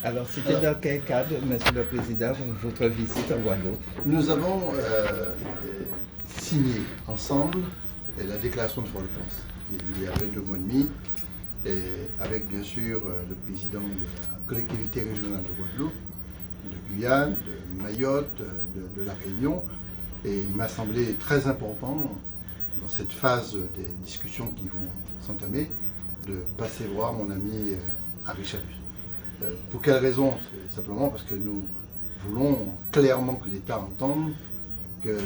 Alors, c'était dans quel cadre, Monsieur le Président, votre visite en Guadeloupe? Nous avons signé ensemble la déclaration de Fort-de-France. Il y avait 2 mois et demi, et avec bien sûr le président de la collectivité régionale de Guadeloupe, de Guyane, de Mayotte, de la Réunion. Et il m'a semblé très important, dans cette phase des discussions qui vont s'entamer, de passer voir mon ami Harry Chalus. Pour quelle raison? C'est simplement parce que nous voulons clairement que l'État entende que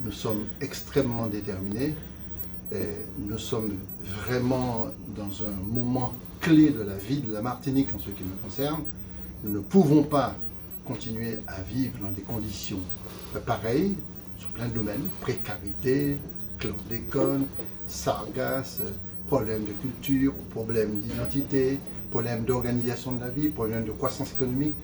nous sommes extrêmement déterminés et nous sommes vraiment dans un moment clé de la vie de la Martinique en ce qui me concerne. Nous ne pouvons pas continuer à vivre dans des conditions pareilles sur plein de domaines, précarité, chlordécone, sargasses, problèmes de culture, problèmes d'identité, problème d'organisation de la vie, problème de croissance économique,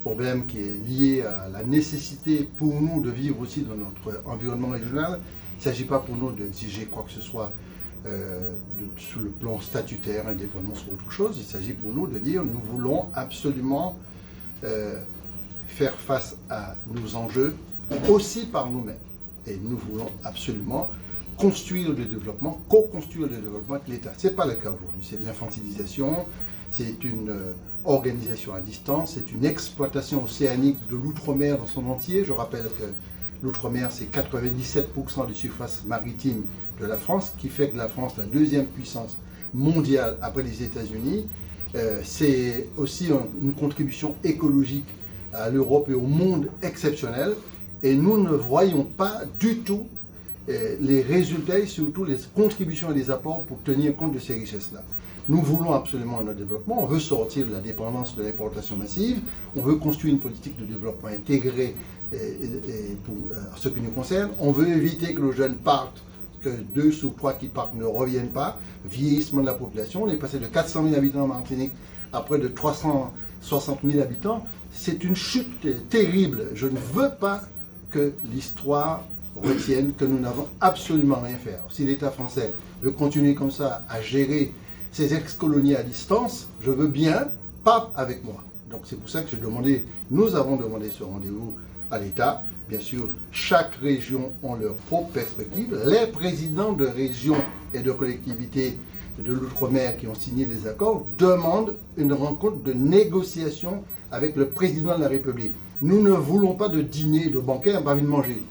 problème qui est lié à la nécessité pour nous de vivre aussi dans notre environnement régional. Il ne s'agit pas pour nous d'exiger quoi que ce soit sur le plan statutaire, indépendance ou autre chose. Il s'agit pour nous de dire nous voulons absolument faire face à nos enjeux aussi par nous-mêmes. Et nous voulons absolument construire le développement, co-construire le développement avec l'État. Ce n'est pas le cas aujourd'hui. C'est de l'infantilisation, c'est une organisation à distance, c'est une exploitation océanique de l'outre-mer dans son entier. Je rappelle que l'outre-mer, c'est 97% de surface maritime de la France, qui fait que la France, la deuxième puissance mondiale après les États-Unis, c'est aussi une contribution écologique à l'Europe et au monde exceptionnelle. Et nous ne voyons pas du tout les résultats et surtout les contributions et les apports pour tenir compte de ces richesses-là. Nous voulons absolument notre développement, on veut sortir de la dépendance de l'importation massive, on veut construire une politique de développement intégrée pour ce qui nous concerne, on veut éviter que nos jeunes partent, que 2 sur 3 qui partent ne reviennent pas, vieillissement de la population, on est passé de 400 000 habitants en Martinique à près de 360 000 habitants, c'est une chute terrible. Je ne veux pas que l'histoire retienne que nous n'avons absolument rien à faire. Si l'État français veut continuer comme ça à gérer ces ex-colonies à distance, je veux bien, pas avec moi. Donc c'est pour ça que nous avons demandé ce rendez-vous à l'État. Bien sûr, chaque région a leur propre perspective. Les présidents de régions et de collectivités de l'outre-mer qui ont signé des accords demandent une rencontre de négociation avec le président de la République. Nous ne voulons pas de dîner de banquet, on n'a pas envie de manger.